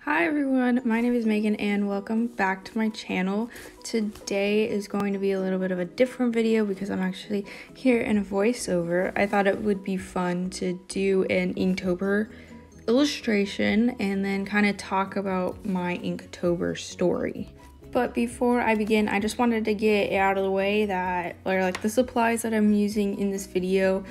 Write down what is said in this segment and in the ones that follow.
Hi everyone, my name is Megan and welcome back to my channel. Today is going to be a little bit of a different video because I'm actually here in a voiceover. I thought it would be fun to do an Inktober illustration and then kind of talk about my Inktober story. But before I begin, I just wanted to get out of the way that the supplies that I'm using in this video.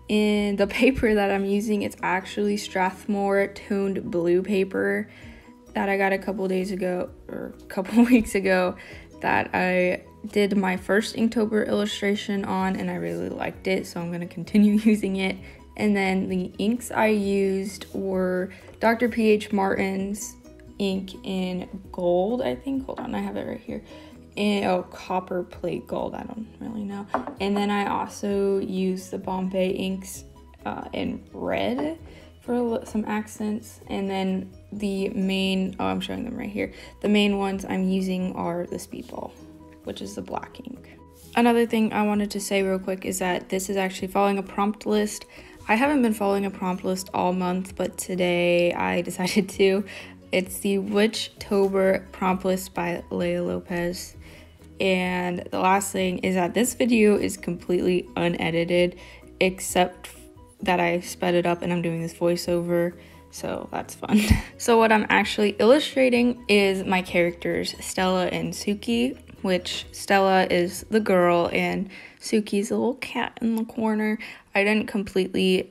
In the paper that I'm using, it's actually Strathmore toned blue paper that I got a couple weeks ago that I did my first Inktober illustration on, and I really liked it, so I'm going to continue using it. And then the inks I used were Dr. P.H. Martin's ink in gold, I think. Hold on, I have it right here. Copper plate gold, I don't really know. And then I also used the Bombay inks in red for some accents. And then the main, I'm showing them right here. The main ones I'm using are the Speedball, which is the black ink. Another thing I wanted to say real quick is that this is actually following a prompt list. I haven't been following a prompt list all month, but today I decided to. It's the Witchtober prompt list by Leia Lopez. And the last thing is that this video is completely unedited, except that I sped it up and I'm doing this voiceover, so that's fun. So what I'm actually illustrating is my characters, Stella and Sukie, which Stella is the girl and Sukie's a little cat in the corner. I didn't completely,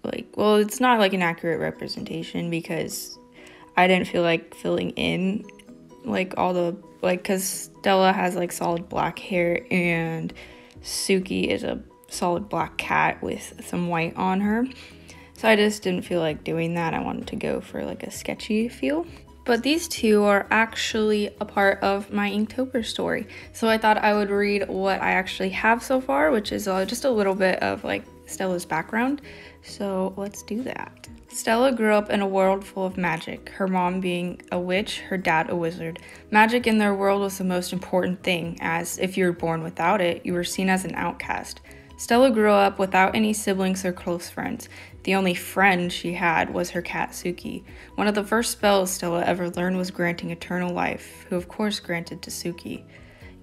it's not like an accurate representation because I didn't feel like filling in because Stella has solid black hair and Sukie is a solid black cat with some white on her. So I just didn't feel like doing that. I wanted to go for a sketchy feel. But these two are actually a part of my Inktober story. So I thought I would read what I actually have so far, which is just a little bit of Stella's background. So let's do that. Stella grew up in a world full of magic, her mom being a witch, her dad a wizard. Magic in their world was the most important thing, as if you were born without it, you were seen as an outcast. Stella grew up without any siblings or close friends. The only friend she had was her cat Sukie. One of the first spells Stella ever learned was granting eternal life, who of course granted to Sukie.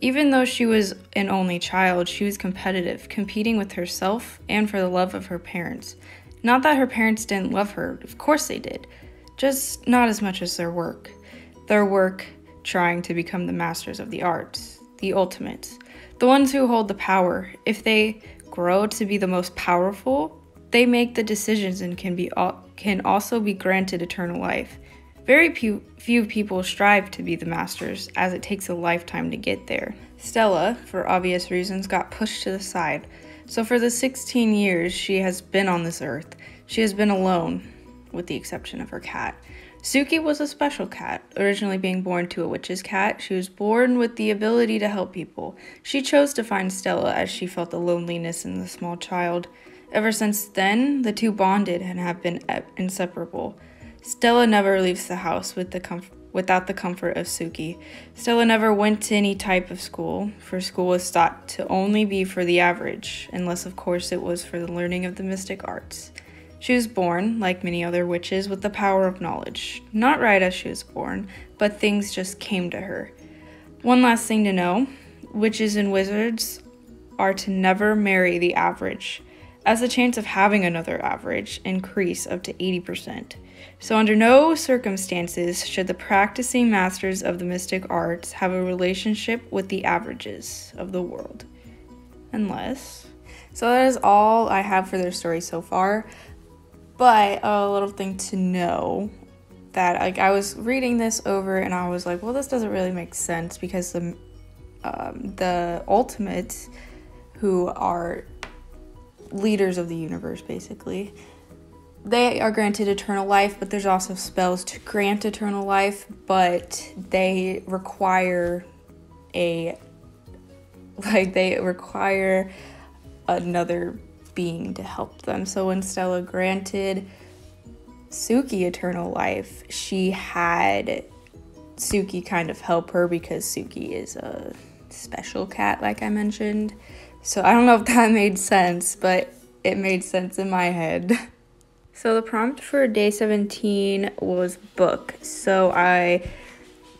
Even though she was an only child, she was competitive, competing with herself and for the love of her parents. Not that her parents didn't love her, of course they did, just not as much as their work. Their work trying to become the masters of the arts, the ultimates, the ones who hold the power. If they grow to be the most powerful, they make the decisions and can also be granted eternal life. Very few people strive to be the masters, as it takes a lifetime to get there. Stella, for obvious reasons, got pushed to the side. So for the 16 years she has been on this earth, she has been alone, with the exception of her cat. Sukie was a special cat, originally being born to a witch's cat. She was born with the ability to help people. She chose to find Stella as she felt the loneliness in the small child. Ever since then, the two bonded and have been inseparable. Stella never leaves the house without the comfort of Sukie. Stella never went to any type of school, for school was thought to only be for the average, unless of course it was for the learning of the mystic arts. She was born, like many other witches, with the power of knowledge. Not right as she was born, but things just came to her. One last thing to know, witches and wizards are to never marry the average, as the chance of having another average increase up to 80%. So under no circumstances should the practicing masters of the mystic arts have a relationship with the averages of the world. Unless. So that is all I have for their story so far. But a little thing to know that I was reading this over and I was like, well, this doesn't really make sense because the ultimates, who are leaders of the universe basically, they are granted eternal life, but there's also spells to grant eternal life, but they require another being to help them. So when Stella granted Sukie eternal life, she had Sukie kind of help her because Sukie is a special cat, like I mentioned. So I don't know if that made sense, but it made sense in my head. So the prompt for day 17 was book. So I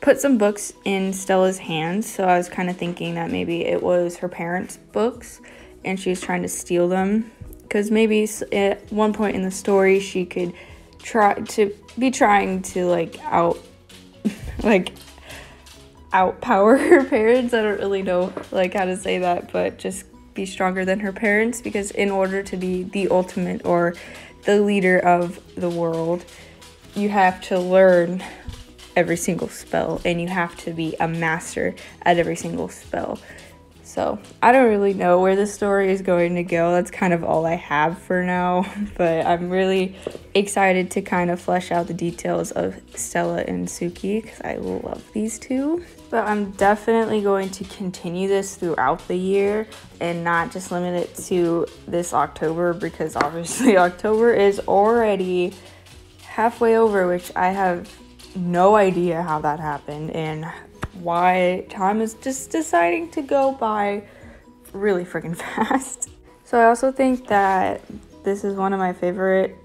put some books in Stella's hands. So I was kind of thinking that maybe it was her parents' books and she was trying to steal them. Because maybe at one point in the story she could trying to like outpower her parents. I don't really know like how to say that, but just be stronger than her parents, because in order to be the ultimate or the leader of the world, you have to learn every single spell and you have to be a master at every single spell. So I don't really know where the story is going to go. That's kind of all I have for now, but I'm really excited to kind of flesh out the details of Stella and Sukie because I love these two. But I'm definitely going to continue this throughout the year and not just limit it to this October, because obviously October is already halfway over, which I have no idea how that happened and why time is just deciding to go by really freaking fast. So I also think that this is one of my favorite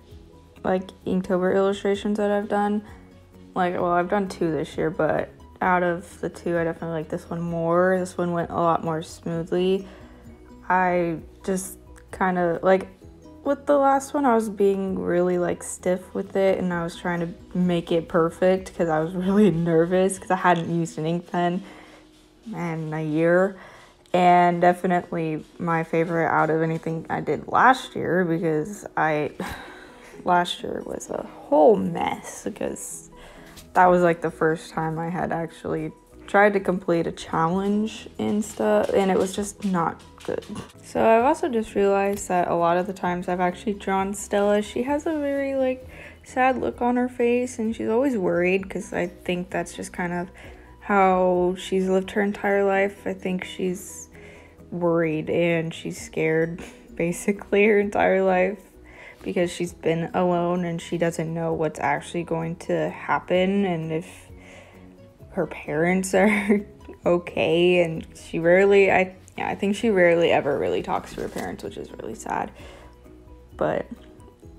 like Inktober illustrations that I've done. Well, I've done 2 this year, but out of the 2 I definitely like this one more. This one went a lot more smoothly. I just kind of like with the last one, I was being really like stiff with it and I was trying to make it perfect because I was really nervous because I hadn't used an ink pen in a year. And definitely my favorite out of anything I did last year, because last year was a whole mess because that was like the first time I had actually tried to complete a challenge and stuff, and it was just not good. So I've also just realized that a lot of the times I've actually drawn Stella, she has a very like sad look on her face and she's always worried, because I think that's just kind of how she's lived her entire life. I think she's worried and she's scared basically her entire life because she's been alone and she doesn't know what's actually going to happen and if her parents are okay. And she rarely, I think she rarely ever really talks to her parents, which is really sad. But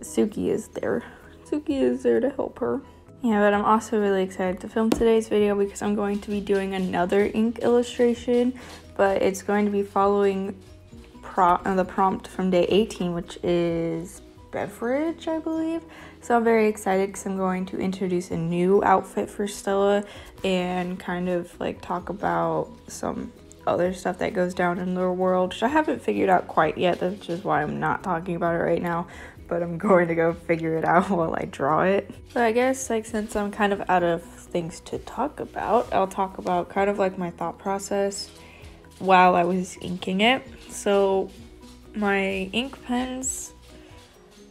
Sukie is there. Sukie is there to help her. Yeah, but I'm also really excited to film today's video because I'm going to be doing another ink illustration, but it's going to be following the prompt from day 18, which is beverage, I believe. So I'm very excited because I'm going to introduce a new outfit for Stella and kind of like talk about some other stuff that goes down in the world, which I haven't figured out quite yet, which is why I'm not talking about it right now, but I'm going to go figure it out while I draw it. So I guess like since I'm kind of out of things to talk about, I'll talk about kind of like my thought process while I was inking it. So my ink pens,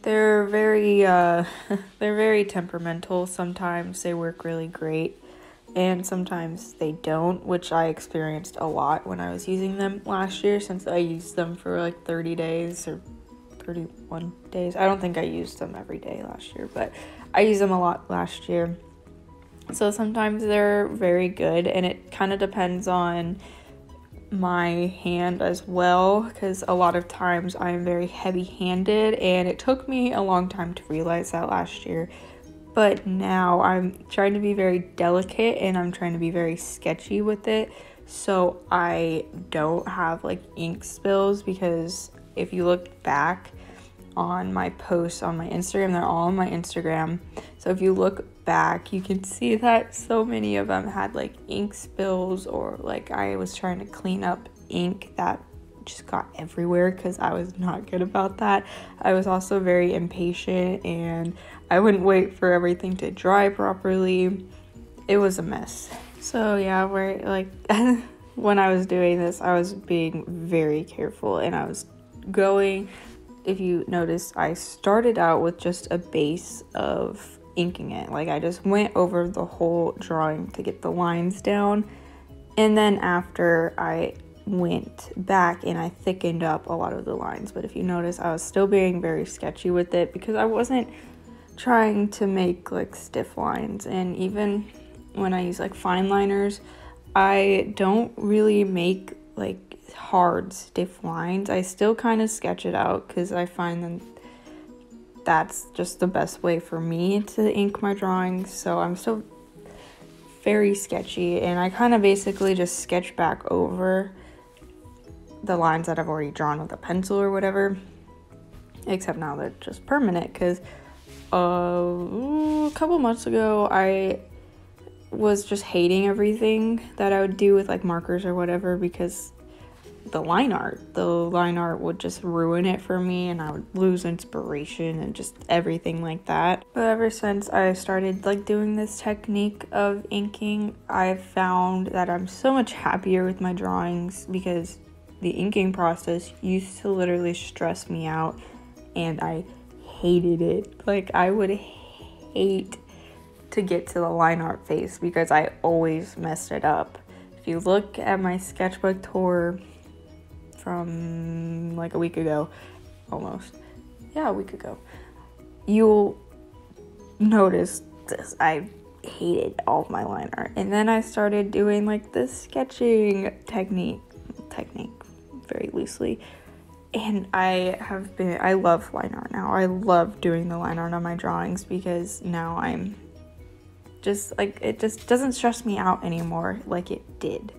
they're very temperamental. Sometimes they work really great and sometimes they don't, which I experienced a lot when I was using them last year, since I used them for like 30 days or 31 days. I don't think I used them every day last year, but I used them a lot last year. So sometimes they're very good, and it kind of depends on my hand as well, because a lot of times I'm very heavy-handed and it took me a long time to realize that last year, but now I'm trying to be very delicate and I'm trying to be very sketchy with it so I don't have like ink spills. Because if you look back on my posts on my Instagram, they're all on my Instagram, so if you look back you can see that so many of them had like ink spills, or like I was trying to clean up ink that just got everywhere because I was not good about that. I was also very impatient and I wouldn't wait for everything to dry properly. It was a mess. So yeah, where like when I was doing this I was being very careful, and I was going, if you notice, I started out with just a base of inking it. Like I just went over the whole drawing to get the lines down, and then after I went back and I thickened up a lot of the lines. But if you notice, I was still being very sketchy with it because I wasn't trying to make like stiff lines. And even when I use like fine liners, I don't really make like hard stiff lines. I still kind of sketch it out because I find them that's just the best way for me to ink my drawings. So I'm still very sketchy, and I kind of basically just sketch back over the lines that I've already drawn with a pencil or whatever, except now they're just permanent because a couple months ago I was just hating everything that I would do with like markers or whatever, because the line art would just ruin it for me, and I would lose inspiration and just everything like that. But ever since I started like doing this technique of inking, I've found that I'm so much happier with my drawings, because the inking process used to literally stress me out and I hated it. Like, I would hate to get to the line art phase because I always messed it up. If you look at my sketchbook tour from like a week ago, a week ago, you'll notice this. I hated all of my line art, and then I started doing like this sketching technique very loosely, and I love line art now. I love doing the line art on my drawings because now I'm just like, it just doesn't stress me out anymore like it did.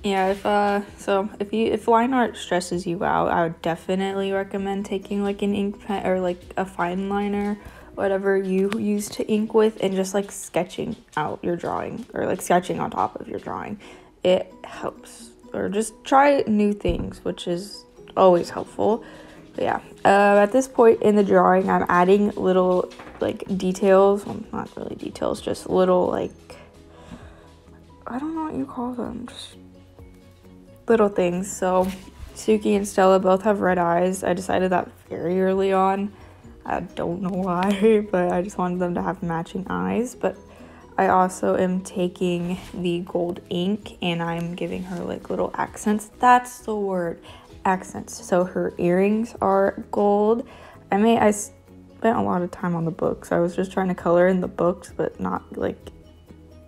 Yeah, if line art stresses you out, I would definitely recommend taking like an ink pen or like a fine liner, whatever you use to ink with, and just like sketching out your drawing, or like sketching on top of your drawing. It helps. Or just try new things, which is always helpful. But yeah, at this point in the drawing, I'm adding little like details. Well, not really details, just little like, I don't know what you call them, just little things. So Sukie and Stella both have red eyes. I decided that very early on. I don't know why, but I just wanted them to have matching eyes. But I also am taking the gold ink and I'm giving her like little accents. That's the word, accents. So her earrings are gold. I spent a lot of time on the books. I was just trying to color in the books, but not like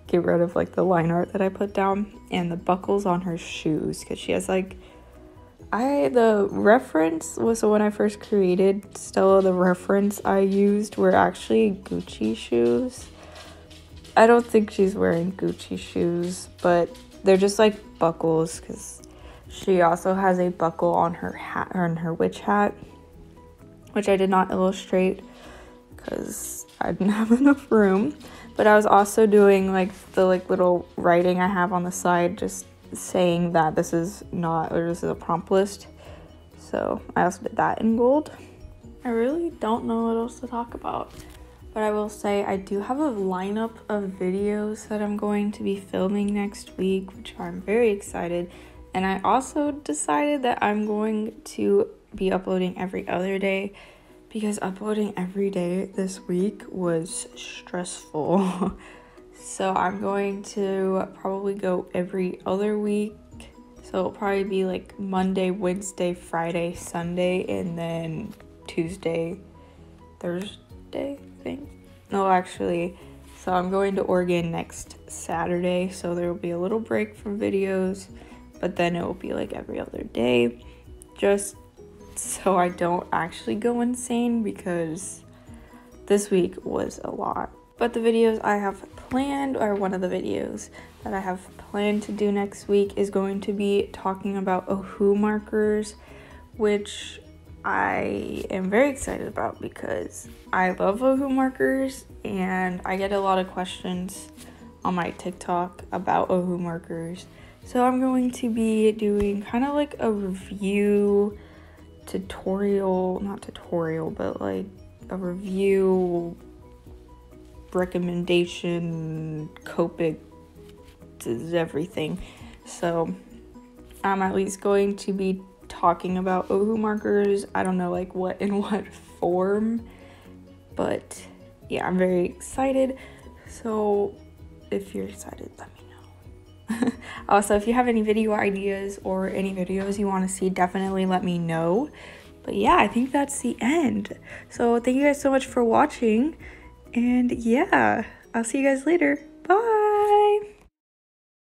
get rid of like the line art that I put down. And the buckles on her shoes, because she has like, the reference was, so when I first created Stella, the reference I used were actually Gucci shoes. I don't think she's wearing Gucci shoes, but they're just like buckles, because she also has a buckle on her hat, or on her witch hat, which I did not illustrate because I didn't have enough room. But I was also doing like the like little writing I have on the side, just saying that this is a prompt list. So I also did that in gold. I really don't know what else to talk about. But I will say I do have a lineup of videos that I'm going to be filming next week, which I'm very excited. And I also decided that I'm going to be uploading every other day, because uploading every day this week was stressful. So I'm going to probably go every other week. So it'll probably be like Monday, Wednesday, Friday, Sunday, and then Tuesday, Thursday, I think. No, actually, so I'm going to Oregon next Saturday, so there will be a little break from videos, but then it will be like every other day, just so I don't actually go insane, because this week was a lot. But the videos I have planned, or one of the videos that I have planned to do next week, is going to be talking about Ohu markers, which I am very excited about because I love Ohu markers, and I get a lot of questions on my TikTok about Ohu markers. So I'm going to be doing kind of like a review tutorial, not tutorial, but like a review recommendation, Copic, everything. So I'm at least going to be talking about Ohu markers. I don't know like in what form, but yeah, I'm very excited. So if you're excited, let me know. Also, if you have any video ideas or any videos you want to see, definitely let me know. But yeah, I think that's the end. So thank you guys so much for watching, and yeah, I'll see you guys later.